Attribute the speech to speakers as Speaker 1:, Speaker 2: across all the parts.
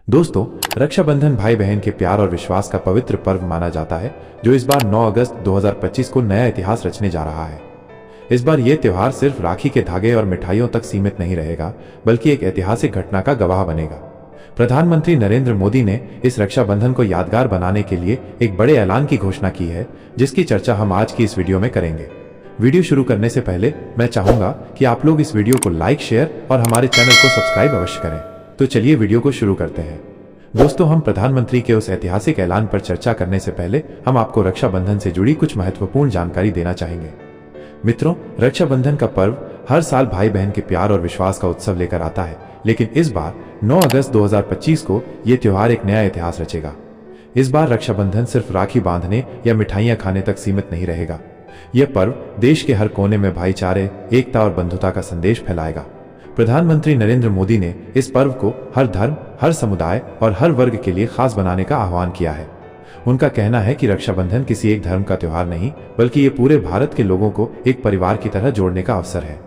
Speaker 1: दोस्तों, रक्षाबंधन भाई बहन के प्यार और विश्वास का पवित्र पर्व माना जाता है जो इस बार 9 अगस्त 2025 को नया इतिहास रचने जा रहा है। इस बार यह त्योहार सिर्फ राखी के धागे और मिठाइयों तक सीमित नहीं रहेगा, बल्कि एक ऐतिहासिक घटना का गवाह बनेगा। प्रधानमंत्री नरेंद्र मोदी ने इस रक्षाबंधन को यादगार बनाने के लिए एक बड़े ऐलान की घोषणा की है, जिसकी चर्चा हम आज की इस वीडियो में करेंगे। वीडियो शुरू करने से पहले मैं चाहूंगा कि आप लोग इस वीडियो को लाइक, शेयर और हमारे चैनल को सब्सक्राइब अवश्य करें। तो चलिए वीडियो को शुरू करते हैं। दोस्तों, हम प्रधानमंत्री के उस ऐतिहासिक ऐलान पर चर्चा करने से पहले हम आपको रक्षाबंधन से जुड़ी कुछ महत्वपूर्ण जानकारी देना चाहेंगे। मित्रों, रक्षाबंधन का पर्व हर साल भाई बहन के प्यार और विश्वास का उत्सव लेकर आता है, लेकिन इस बार 9 अगस्त 2025 को यह त्योहार एक नया इतिहास रचेगा। इस बार रक्षाबंधन सिर्फ राखी बांधने या मिठाइयां खाने तक सीमित नहीं रहेगा। यह पर्व देश के हर कोने में भाईचारे, एकता और बंधुता का संदेश फैलाएगा। प्रधानमंत्री नरेंद्र मोदी ने इस पर्व को हर धर्म, हर समुदाय और हर वर्ग के लिए खास बनाने का आह्वान किया है। उनका कहना है कि रक्षाबंधन किसी एक धर्म का त्योहार नहीं, बल्कि ये पूरे भारत के लोगों को एक परिवार की तरह जोड़ने का अवसर है।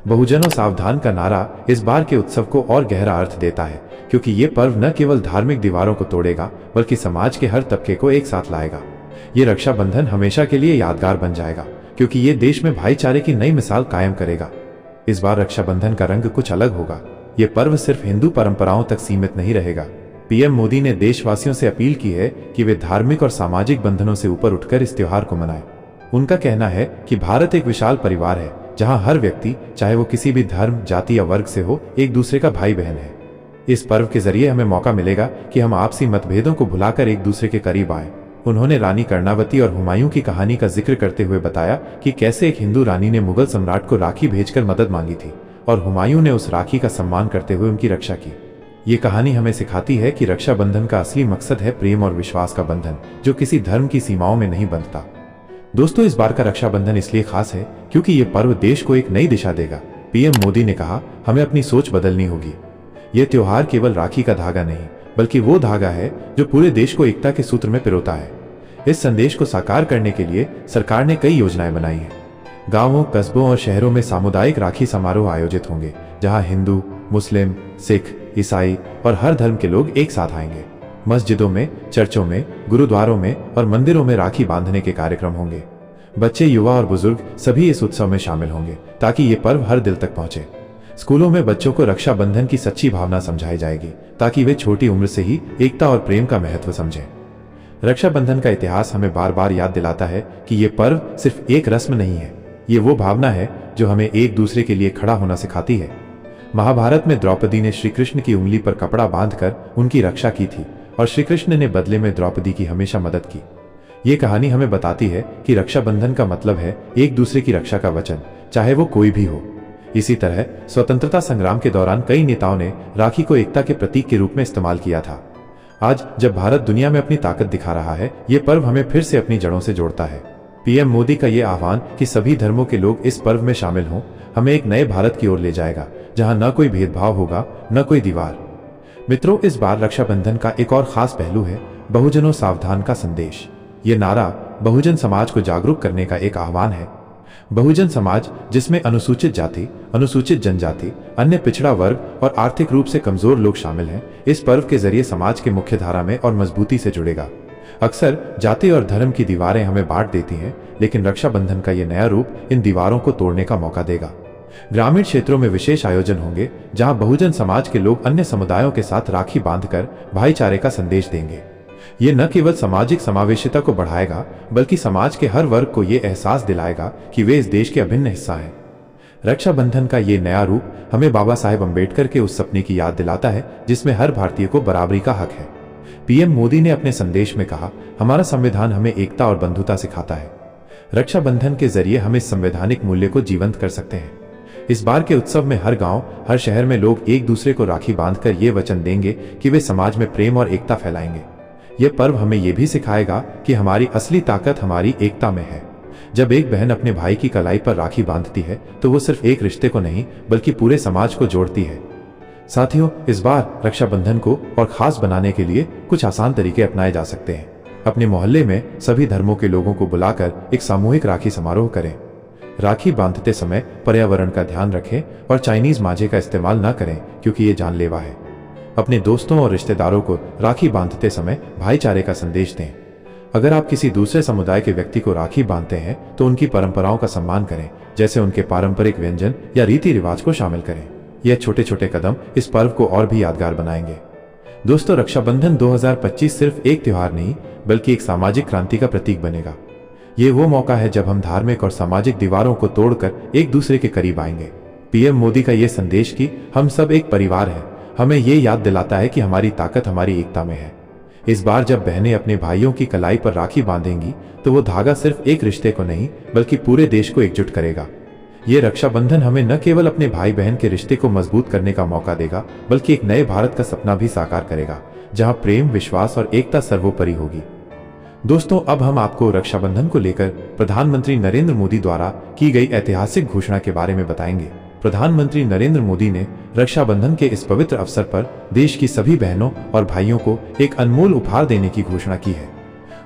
Speaker 1: बहुजनों सावधान का नारा इस बार के उत्सव को और गहरा अर्थ देता है, क्योंकि ये पर्व न केवल धार्मिक दीवारों को तोड़ेगा, बल्कि समाज के हर तबके को एक साथ लाएगा। ये रक्षाबंधन हमेशा के लिए यादगार बन जाएगा, क्योंकि ये देश में भाईचारे की नई मिसाल कायम करेगा। इस बार रक्षाबंधन का रंग कुछ अलग होगा। ये पर्व सिर्फ हिंदू परंपराओं तक सीमित नहीं रहेगा। पीएम मोदी ने देशवासियों से अपील की है कि वे धार्मिक और सामाजिक बंधनों से ऊपर उठकर इस त्योहार को मनाएं। उनका कहना है कि भारत एक विशाल परिवार है, जहां हर व्यक्ति, चाहे वो किसी भी धर्म, जाति या वर्ग से हो, एक दूसरे का भाई बहन है। इस पर्व के जरिए हमें मौका मिलेगा कि हम आपसी मतभेदों को भुलाकर एक दूसरे के करीब आए। उन्होंने रानी कर्णावती और हुमायूं की कहानी का जिक्र करते हुए बताया कि कैसे एक हिंदू रानी ने मुगल सम्राट को राखी भेजकर मदद मांगी थी और हुमायूं ने उस राखी का सम्मान करते हुए उनकी रक्षा की। ये कहानी हमें सिखाती है कि रक्षाबंधन का असली मकसद है प्रेम और विश्वास का बंधन, जो किसी धर्म की सीमाओं में नहीं बंधता। दोस्तों, इस बार का रक्षाबंधन इसलिए खास है क्योंकि ये पर्व देश को एक नई दिशा देगा। पीएम मोदी ने कहा, हमें अपनी सोच बदलनी होगी। यह त्योहार केवल राखी का धागा नहीं, बल्कि वो धागा है जो पूरे देश को एकता के सूत्र में पिरोता है। इस संदेश को साकार करने के लिए सरकार ने कई योजनाएं बनाई हैं। गांवों, कस्बों और शहरों में सामुदायिक राखी समारोह आयोजित होंगे, जहां हिंदू, मुस्लिम, सिख, ईसाई और हर धर्म के लोग एक साथ आएंगे। मस्जिदों में, चर्चों में, गुरुद्वारों में और मंदिरों में राखी बांधने के कार्यक्रम होंगे। बच्चे, युवा और बुजुर्ग सभी इस उत्सव में शामिल होंगे, ताकि ये पर्व हर दिल तक पहुंचे। स्कूलों में बच्चों को रक्षाबंधन की सच्ची भावना समझाई जाएगी, ताकि वे छोटी उम्र से ही एकता और प्रेम का महत्व समझें। रक्षाबंधन का इतिहास हमें बार बार याद दिलाता है कि ये पर्व सिर्फ एक रस्म नहीं है, ये वो भावना है जो हमें एक दूसरे के लिए खड़ा होना सिखाती है। महाभारत में द्रौपदी ने श्री कृष्ण की उंगली पर कपड़ा बांधकर उनकी रक्षा की थी और श्री कृष्ण ने बदले में द्रौपदी की हमेशा मदद की। ये कहानी हमें बताती है कि रक्षाबंधन का मतलब है एक दूसरे की रक्षा का वचन, चाहे वो कोई भी हो। इसी तरह स्वतंत्रता संग्राम के दौरान कई नेताओं ने राखी को एकता के प्रतीक के रूप में इस्तेमाल किया था। आज जब भारत दुनिया में अपनी ताकत दिखा रहा है, ये पर्व हमें फिर से अपनी जड़ों से जोड़ता है। पीएम मोदी का ये आह्वान कि सभी धर्मों के लोग इस पर्व में शामिल हों, हमें एक नए भारत की ओर ले जाएगा, जहां न कोई भेदभाव होगा, न कोई दीवार। मित्रों, इस बार रक्षाबंधन का एक और खास पहलू है बहुजनों सावधान का संदेश। ये नारा बहुजन समाज को जागरूक करने का एक आह्वान है। बहुजन समाज, जिसमें अनुसूचित जाति, अनुसूचित जनजाति, अन्य पिछड़ा वर्ग और आर्थिक रूप से कमजोर लोग शामिल हैं, इस पर्व के जरिए समाज के मुख्य धारा में और मजबूती से जुड़ेगा। अक्सर जाति और धर्म की दीवारें हमें बांट देती हैं, लेकिन रक्षाबंधन का ये नया रूप इन दीवारों को तोड़ने का मौका देगा। ग्रामीण क्षेत्रों में विशेष आयोजन होंगे, जहां बहुजन समाज के लोग अन्य समुदायों के साथ राखी बांधकर भाईचारे का संदेश देंगे। ये न केवल सामाजिक समावेशिता को बढ़ाएगा, बल्कि समाज के हर वर्ग को ये एहसास दिलाएगा कि वे इस देश के अभिन्न हिस्सा हैं। रक्षाबंधन का ये नया रूप हमें बाबा साहेब अम्बेडकर के उस सपने की याद दिलाता है, जिसमें हर भारतीय को बराबरी का हक है। पीएम मोदी ने अपने संदेश में कहा, हमारा संविधान हमें एकता और बंधुता सिखाता है। रक्षाबंधन के जरिए हम इस संवैधानिक मूल्य को जीवंत कर सकते हैं। इस बार के उत्सव में हर गांव, हर शहर में लोग एक दूसरे को राखी बांधकर ये वचन देंगे कि वे समाज में प्रेम और एकता फैलाएंगे। यह पर्व हमें यह भी सिखाएगा कि हमारी असली ताकत हमारी एकता में है। जब एक बहन अपने भाई की कलाई पर राखी बांधती है, तो वो सिर्फ एक रिश्ते को नहीं, बल्कि पूरे समाज को जोड़ती है। साथियों, इस बार रक्षाबंधन को और खास बनाने के लिए कुछ आसान तरीके अपनाए जा सकते हैं। अपने मोहल्ले में सभी धर्मों के लोगों को बुलाकर एक सामूहिक राखी समारोह करें। राखी बांधते समय पर्यावरण का ध्यान रखें और चाइनीज मांझे का इस्तेमाल न करें, क्योंकि ये जानलेवा है। अपने दोस्तों और रिश्तेदारों को राखी बांधते समय भाईचारे का संदेश दें। अगर आप किसी दूसरे समुदाय के व्यक्ति को राखी बांधते हैं तो उनकी परंपराओं का सम्मान करें, जैसे उनके पारंपरिक व्यंजन या रीति रिवाज को शामिल करें। यह छोटे छोटे कदम इस पर्व को और भी यादगार बनाएंगे। दोस्तों, रक्षाबंधन 2025 सिर्फ एक त्योहार नहीं बल्कि एक सामाजिक क्रांति का प्रतीक बनेगा। ये वो मौका है जब हम धार्मिक और सामाजिक दीवारों को तोड़कर एक दूसरे के करीब आएंगे। पीएम मोदी का ये संदेश कि हम सब एक परिवार हैं, हमें ये याद दिलाता है कि हमारी ताकत हमारी एकता में है। इस बार जब बहनें अपने भाइयों की कलाई पर राखी बांधेंगी तो वो धागा सिर्फ एक रिश्ते को नहीं बल्कि पूरे देश को एकजुट करेगा। ये रक्षाबंधन हमें न केवल अपने भाई बहन के रिश्ते को मजबूत करने का मौका देगा बल्कि एक नए भारत का सपना भी साकार करेगा, जहां प्रेम, विश्वास और एकता सर्वोपरि होगी। दोस्तों, अब हम आपको रक्षाबंधन को लेकर प्रधानमंत्री नरेंद्र मोदी द्वारा की गई ऐतिहासिक घोषणा के बारे में बताएंगे। प्रधानमंत्री नरेंद्र मोदी ने रक्षाबंधन के इस पवित्र अवसर पर देश की सभी बहनों और भाइयों को एक अनमोल उपहार देने की घोषणा की है।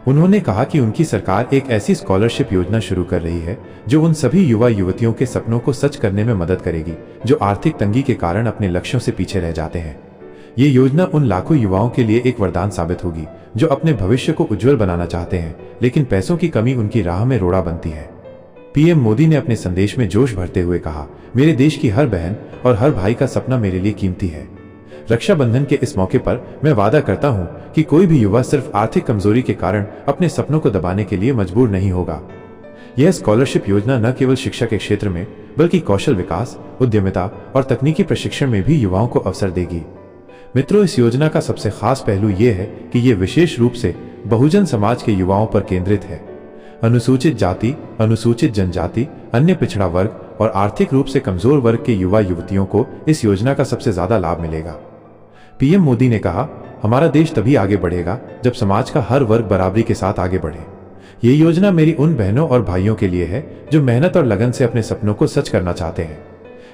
Speaker 1: उन्होंने कहा कि उनकी सरकार एक ऐसी स्कॉलरशिप योजना शुरू कर रही है जो उन सभी युवा युवतियों के सपनों को सच करने में मदद करेगी जो आर्थिक तंगी के कारण अपने लक्ष्यों से पीछे रह जाते हैं। ये योजना उन लाखों युवाओं के लिए एक वरदान साबित होगी जो अपने भविष्य को उज्जवल बनाना चाहते हैं, लेकिन पैसों की कमी उनकी राह में रोड़ा बनती है। पीएम मोदी ने अपने संदेश में जोश भरते हुए कहा, मेरे देश की हर बहन और हर भाई का सपना मेरे लिए कीमती है। रक्षाबंधन के इस मौके पर मैं वादा करता हूं कि कोई भी युवा सिर्फ आर्थिक कमजोरी के कारण अपने सपनों को दबाने के लिए मजबूर नहीं होगा। यह स्कॉलरशिप योजना न केवल शिक्षा के क्षेत्र में बल्कि कौशल विकास, उद्यमिता और तकनीकी प्रशिक्षण में भी युवाओं को अवसर देगी। मित्रों, इस योजना का सबसे खास पहलू यह है कि ये विशेष रूप से बहुजन समाज के युवाओं पर केंद्रित है। अनुसूचित जाति, अनुसूचित जनजाति, अन्य पिछड़ा वर्ग और आर्थिक रूप से कमजोर वर्ग के युवा युवतियों को इस योजना का सबसे ज्यादा लाभ मिलेगा। पीएम मोदी ने कहा, हमारा देश तभी आगे बढ़ेगा जब समाज का हर वर्ग बराबरी के साथ आगे बढ़े। ये योजना मेरी उन बहनों और भाइयों के लिए है जो मेहनत और लगन से अपने सपनों को सच करना चाहते हैं।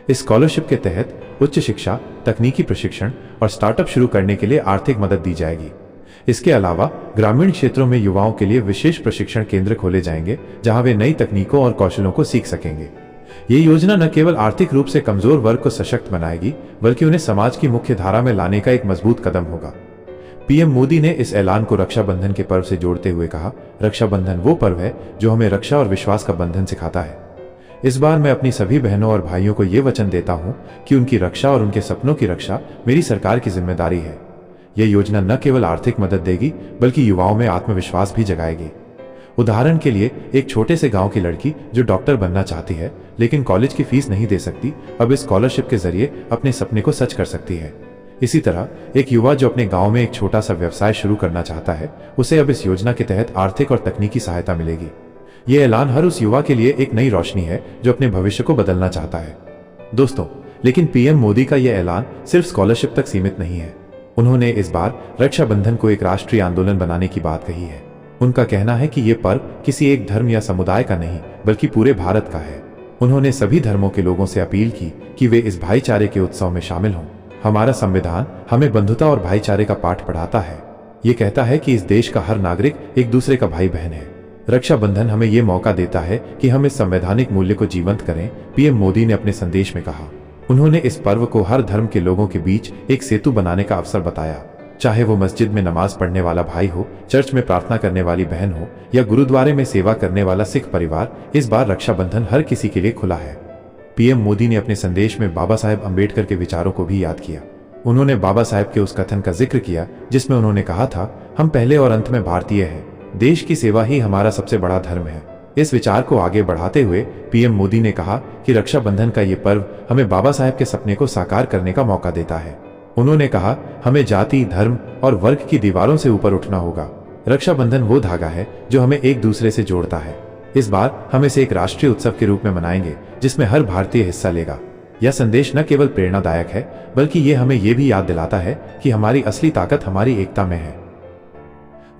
Speaker 1: इस स्कॉलरशिप के तहत उच्च शिक्षा, तकनीकी प्रशिक्षण और स्टार्टअप शुरू करने के लिए आर्थिक मदद दी जाएगी। इसके अलावा ग्रामीण क्षेत्रों में युवाओं के लिए विशेष प्रशिक्षण केंद्र खोले जाएंगे जहां वे नई तकनीकों और कौशलों को सीख सकेंगे। ये योजना न केवल आर्थिक रूप से कमजोर वर्ग को सशक्त बनाएगी बल्कि उन्हें समाज की मुख्य धारा में लाने का एक मजबूत कदम होगा। पीएम मोदी ने इस ऐलान को रक्षाबंधन के पर्व से जोड़ते हुए कहा, रक्षाबंधन वो पर्व है जो हमें रक्षा और विश्वास का बंधन सिखाता है। इस बार मैं अपनी सभी बहनों और भाइयों को ये वचन देता हूँ कि उनकी रक्षा और उनके सपनों की रक्षा मेरी सरकार की जिम्मेदारी है। यह योजना न केवल आर्थिक मदद देगी बल्कि युवाओं में आत्मविश्वास भी जगाएगी। उदाहरण के लिए, एक छोटे से गांव की लड़की जो डॉक्टर बनना चाहती है लेकिन कॉलेज की फीस नहीं दे सकती, अब इस स्कॉलरशिप के जरिए अपने सपने को सच कर सकती है। इसी तरह एक युवा जो अपने गांव में एक छोटा सा व्यवसाय शुरू करना चाहता है, उसे अब इस योजना के तहत आर्थिक और तकनीकी सहायता मिलेगी। ये ऐलान हर उस युवा के लिए एक नई रोशनी है जो अपने भविष्य को बदलना चाहता है। दोस्तों, लेकिन पीएम मोदी का यह ऐलान सिर्फ स्कॉलरशिप तक सीमित नहीं है। उन्होंने इस बार रक्षाबंधन को एक राष्ट्रीय आंदोलन बनाने की बात कही है। उनका कहना है कि यह पर्व किसी एक धर्म या समुदाय का नहीं बल्कि पूरे भारत का है। उन्होंने सभी धर्मों के लोगों से अपील की कि वे इस भाईचारे के उत्सव में शामिल हों। हमारा संविधान हमें बंधुता और भाईचारे का पाठ पढ़ाता है। ये कहता है कि इस देश का हर नागरिक एक दूसरे का भाई बहन है। रक्षाबंधन हमें ये मौका देता है कि हम इस संवैधानिक मूल्य को जीवंत करें, पीएम मोदी ने अपने संदेश में कहा। उन्होंने इस पर्व को हर धर्म के लोगों के बीच एक सेतु बनाने का अवसर बताया। चाहे वो मस्जिद में नमाज पढ़ने वाला भाई हो, चर्च में प्रार्थना करने वाली बहन हो या गुरुद्वारे में सेवा करने वाला सिख परिवार, इस बार रक्षाबंधन हर किसी के लिए खुला है। पीएम मोदी ने अपने संदेश में बाबा साहेब अम्बेडकर के विचारों को भी याद किया। उन्होंने बाबा साहेब के उस कथन का जिक्र किया जिसमें उन्होंने कहा था, हम पहले और अंत में भारतीय हैं, देश की सेवा ही हमारा सबसे बड़ा धर्म है। इस विचार को आगे बढ़ाते हुए पीएम मोदी ने कहा कि रक्षाबंधन का ये पर्व हमें बाबा साहेब के सपने को साकार करने का मौका देता है। उन्होंने कहा, हमें जाति, धर्म और वर्ग की दीवारों से ऊपर उठना होगा। रक्षाबंधन वो धागा है जो हमें एक दूसरे से जोड़ता है। इस बार हम इसे एक राष्ट्रीय उत्सव के रूप में मनाएंगे जिसमें हर भारतीय हिस्सा लेगा। यह संदेश न केवल प्रेरणादायक है बल्कि ये हमें यह भी याद दिलाता है कि हमारी असली ताकत हमारी एकता में है।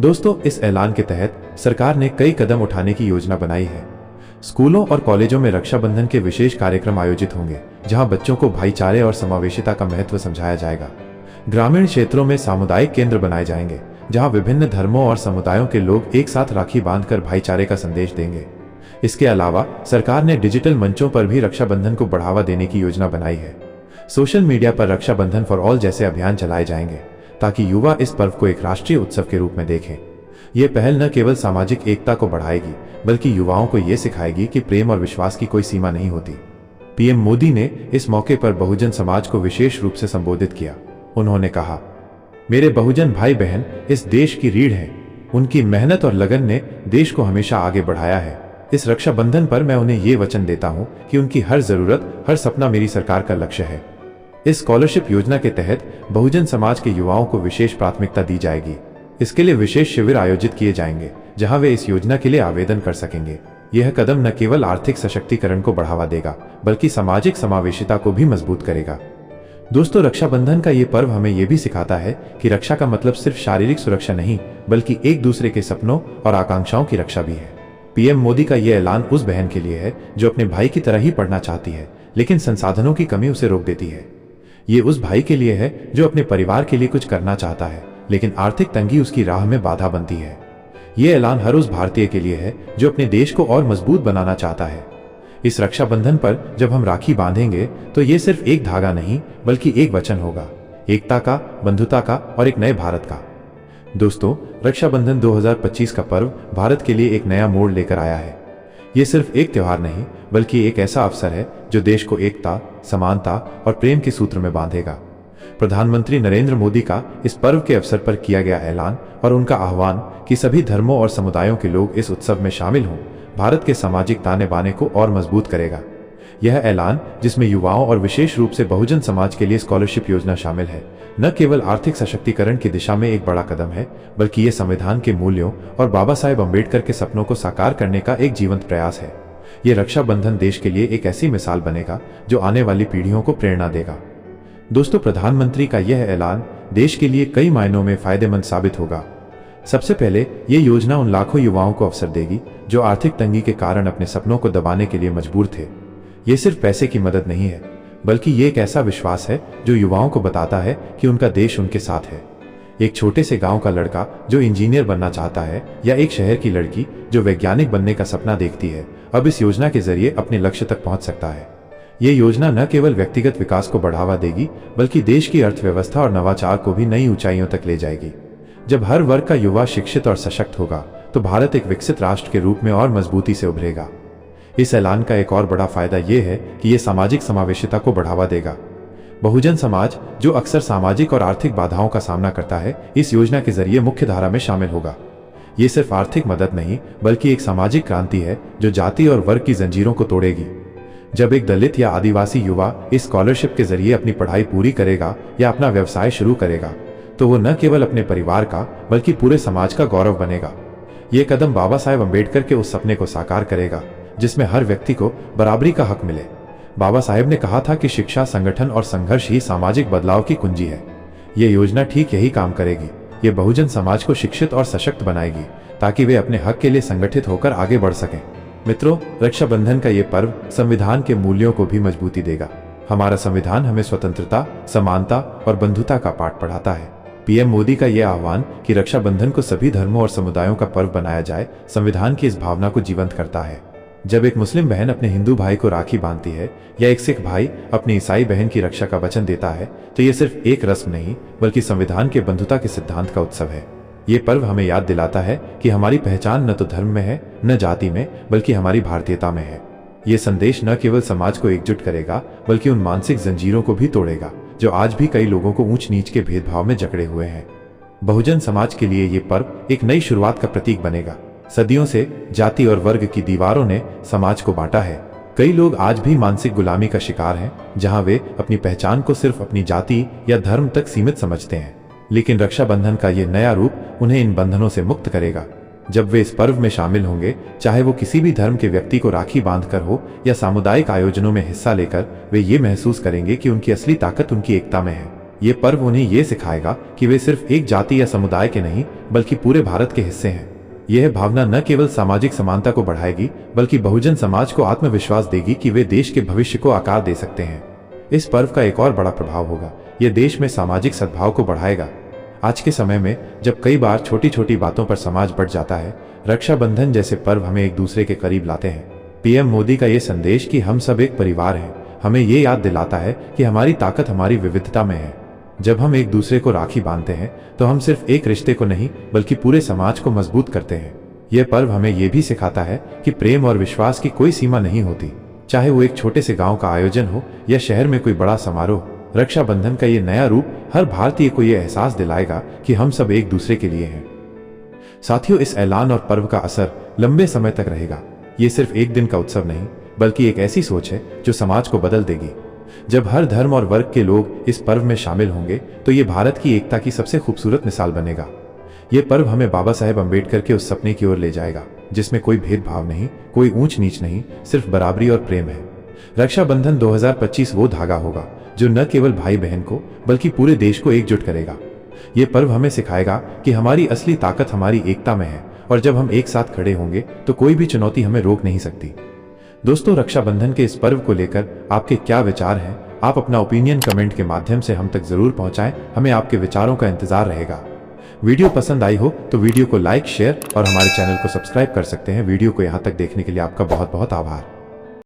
Speaker 1: दोस्तों, इस ऐलान के तहत सरकार ने कई कदम उठाने की योजना बनाई है। स्कूलों और कॉलेजों में रक्षाबंधन के विशेष कार्यक्रम आयोजित होंगे जहां बच्चों को भाईचारे और समावेशिता का महत्व समझाया जाएगा। ग्रामीण क्षेत्रों में सामुदायिक केंद्र बनाए जाएंगे जहां विभिन्न धर्मों और समुदायों के लोग एक साथ राखी बांधकर भाईचारे का संदेश देंगे। इसके अलावा सरकार ने डिजिटल मंचों पर भी रक्षाबंधन को बढ़ावा देने की योजना बनाई है। सोशल मीडिया पर रक्षाबंधन फॉर ऑल जैसे अभियान चलाए जाएंगे ताकि युवा इस पर्व को एक राष्ट्रीय उत्सव के रूप में देखें। ये पहल न केवल सामाजिक एकता को बढ़ाएगी बल्कि युवाओं को ये सिखाएगी कि प्रेम और विश्वास की कोई सीमा नहीं होती। पीएम मोदी ने इस मौके पर बहुजन समाज को विशेष रूप से संबोधित किया। उन्होंने कहा, मेरे बहुजन भाई बहन इस देश की रीढ़ हैं। उनकी मेहनत और लगन ने देश को हमेशा आगे बढ़ाया है। इस रक्षाबंधन पर मैं उन्हें ये वचन देता हूं कि उनकी हर जरूरत, हर सपना मेरी सरकार का लक्ष्य है। इस स्कॉलरशिप योजना के तहत बहुजन समाज के युवाओं को विशेष प्राथमिकता दी जाएगी। इसके लिए विशेष शिविर आयोजित किए जाएंगे जहां वे इस योजना के लिए आवेदन कर सकेंगे। यह कदम न केवल आर्थिक सशक्तिकरण को बढ़ावा देगा बल्कि सामाजिक समावेशिता को भी मजबूत करेगा। दोस्तों, रक्षाबंधन का ये पर्व हमें यह भी सिखाता है कि रक्षा का मतलब सिर्फ शारीरिक सुरक्षा नहीं बल्कि एक दूसरे के सपनों और आकांक्षाओं की रक्षा भी है। पीएम मोदी का यह ऐलान उस बहन के लिए है जो अपने भाई की तरह ही पढ़ना चाहती है लेकिन संसाधनों की कमी उसे रोक देती है। ये उस भाई के लिए है जो अपने परिवार के लिए कुछ करना चाहता है लेकिन आर्थिक तंगी उसकी राह में बाधा बनती है। ये ऐलान हर उस भारतीय के लिए है जो अपने देश को और मजबूत बनाना चाहता है। इस रक्षाबंधन पर जब हम राखी बांधेंगे तो ये सिर्फ एक धागा नहीं बल्कि एक वचन होगा, एकता का, बंधुता का और एक नए भारत का। दोस्तों, रक्षाबंधन 2025 का पर्व भारत के लिए एक नया मोड़ लेकर आया है। ये सिर्फ एक त्योहार नहीं बल्कि एक ऐसा अवसर है जो देश को एकता, समानता और प्रेम के सूत्र में बांधेगा। प्रधानमंत्री नरेंद्र मोदी का इस पर्व के अवसर पर किया गया ऐलान और उनका आह्वान कि सभी धर्मों और समुदायों के लोग इस उत्सव में शामिल हों, भारत के सामाजिक ताने बाने को और मजबूत करेगा। यह ऐलान, जिसमें युवाओं और विशेष रूप से बहुजन समाज के लिए स्कॉलरशिप योजना शामिल है, न केवल आर्थिक सशक्तिकरण की दिशा में एक बड़ा कदम है बल्कि ये संविधान के मूल्यों और बाबा साहेब अम्बेडकर के सपनों को साकार करने का एक जीवंत प्रयास है। ये रक्षाबंधन देश के लिए एक ऐसी मिसाल बनेगा जो आने वाली पीढ़ियों को प्रेरणा देगा। दोस्तों, प्रधानमंत्री का यह ऐलान देश के लिए कई मायनों में फायदेमंद साबित होगा। सबसे पहले, ये योजना उन लाखों युवाओं को अवसर देगी जो आर्थिक तंगी के कारण अपने सपनों को दबाने के लिए मजबूर थे। ये सिर्फ पैसे की मदद नहीं है बल्कि ये एक ऐसा विश्वास है जो युवाओं को बताता है कि उनका देश उनके साथ है। एक छोटे से गांव का लड़का जो इंजीनियर बनना चाहता है या एक शहर की लड़की जो वैज्ञानिक बनने का सपना देखती है, अब इस योजना के जरिए अपने लक्ष्य तक पहुंच सकता है। ये योजना न केवल व्यक्तिगत विकास को बढ़ावा देगी बल्कि देश की अर्थव्यवस्था और नवाचार को भी नई ऊंचाइयों तक ले जाएगी। जब हर वर्ग का युवा शिक्षित और सशक्त होगा तो भारत एक विकसित राष्ट्र के रूप में और मजबूती से उभरेगा। इस ऐलान का एक और बड़ा फायदा यह है कि यह सामाजिक समावेशिता को बढ़ावा देगा। बहुजन समाज, जो अक्सर सामाजिक और आर्थिक बाधाओं का सामना करता है, इस योजना के जरिए मुख्य धारा में शामिल होगा। ये सिर्फ आर्थिक मदद नहीं बल्कि एक सामाजिक क्रांति है जो जाति और वर्ग की जंजीरों को तोड़ेगी। जब एक दलित या आदिवासी युवा इस स्कॉलरशिप के जरिए अपनी पढ़ाई पूरी करेगा या अपना व्यवसाय शुरू करेगा तो वो न केवल अपने परिवार का बल्कि पूरे समाज का गौरव बनेगा। ये कदम बाबा साहेब अम्बेडकर के उस सपने को साकार करेगा जिसमें हर व्यक्ति को बराबरी का हक मिले। बाबा साहेब ने कहा था कि शिक्षा, संगठन और संघर्ष ही सामाजिक बदलाव की कुंजी है। ये योजना ठीक यही काम करेगी। ये बहुजन समाज को शिक्षित और सशक्त बनाएगी ताकि वे अपने हक के लिए संगठित होकर आगे बढ़ सकें। मित्रों, रक्षाबंधन का ये पर्व संविधान के मूल्यों को भी मजबूती देगा। हमारा संविधान हमें स्वतंत्रता, समानता और बंधुता का पाठ पढ़ाता है। पीएम मोदी का यह आह्वान कि रक्षाबंधन को सभी धर्मों और समुदायों का पर्व बनाया जाए, संविधान की इस भावना को जीवंत करता है। जब एक मुस्लिम बहन अपने हिंदू भाई को राखी बांधती है या एक सिख भाई अपनी ईसाई बहन की रक्षा का वचन देता है तो ये सिर्फ एक रस्म नहीं बल्कि संविधान के बंधुता के सिद्धांत का उत्सव है। ये पर्व हमें याद दिलाता है कि हमारी पहचान न तो धर्म में है, न जाति में, बल्कि हमारी भारतीयता में है। ये संदेश न केवल समाज को एकजुट करेगा बल्कि उन मानसिक जंजीरों को भी तोड़ेगा जो आज भी कई लोगों को ऊंच नीच के भेदभाव में जकड़े हुए हैं। बहुजन समाज के लिए ये पर्व एक नई शुरुआत का प्रतीक बनेगा। सदियों से जाति और वर्ग की दीवारों ने समाज को बांटा है। कई लोग आज भी मानसिक गुलामी का शिकार हैं, जहां वे अपनी पहचान को सिर्फ अपनी जाति या धर्म तक सीमित समझते हैं। लेकिन रक्षाबंधन का ये नया रूप उन्हें इन बंधनों से मुक्त करेगा। जब वे इस पर्व में शामिल होंगे, चाहे वो किसी भी धर्म के व्यक्ति को राखी बांधकर हो या सामुदायिक आयोजनों में हिस्सा लेकर, वे ये महसूस करेंगे कि उनकी असली ताकत उनकी एकता में है। ये पर्व उन्हें ये सिखाएगा कि वे सिर्फ एक जाति या समुदाय के नहीं बल्कि पूरे भारत के हिस्से हैं। यह भावना न केवल सामाजिक समानता को बढ़ाएगी बल्कि बहुजन समाज को आत्मविश्वास देगी कि वे देश के भविष्य को आकार दे सकते हैं। इस पर्व का एक और बड़ा प्रभाव होगा, यह देश में सामाजिक सद्भाव को बढ़ाएगा। आज के समय में जब कई बार छोटी छोटी बातों पर समाज बढ़ जाता है, रक्षाबंधन जैसे पर्व हमें एक दूसरे के करीब लाते हैं। पीएम मोदी का ये संदेश कि हम सब एक परिवार हैं, हमें ये याद दिलाता है कि हमारी ताकत हमारी विविधता में है। जब हम एक दूसरे को राखी बांधते हैं तो हम सिर्फ एक रिश्ते को नहीं बल्कि पूरे समाज को मजबूत करते हैं। यह पर्व हमें यह भी सिखाता है कि प्रेम और विश्वास की कोई सीमा नहीं होती, चाहे वो एक छोटे से गांव का आयोजन हो या शहर में कोई बड़ा समारोह। रक्षाबंधन का ये नया रूप हर भारतीय को यह एहसास दिलाएगा कि हम सब एक दूसरे के लिए हैं। साथियों, इस ऐलान और पर्व का असर लंबे समय तक रहेगा। ये सिर्फ एक दिन का उत्सव नहीं बल्कि एक ऐसी सोच है जो समाज को बदल देगी। जब हर धर्म और वर्ग के लोग इस पर्व में शामिल होंगे तो ये भारत की एकता की सबसे खूबसूरत मिसाल बनेगा। ये पर्व हमें बाबा साहेब अम्बेडकर के उस सपने की ओर ले जाएगा जिसमें कोई भेदभाव नहीं, कोई ऊंच नीच नहीं, सिर्फ बराबरी और प्रेम है। रक्षाबंधन 2025 वो धागा होगा जो न केवल भाई बहन को बल्कि पूरे देश को एकजुट करेगा। ये पर्व हमें सिखाएगा कि हमारी असली ताकत हमारी एकता में है और जब हम एक साथ खड़े होंगे तो कोई भी चुनौती हमें रोक नहीं सकती। दोस्तों, रक्षाबंधन के इस पर्व को लेकर आपके क्या विचार हैं? आप अपना ओपिनियन कमेंट के माध्यम से हम तक जरूर पहुंचाएं। हमें आपके विचारों का इंतजार रहेगा। वीडियो पसंद आई हो तो वीडियो को लाइक, शेयर और हमारे चैनल को सब्सक्राइब कर सकते हैं। वीडियो को यहाँ तक देखने के लिए आपका बहुत बहुत आभार।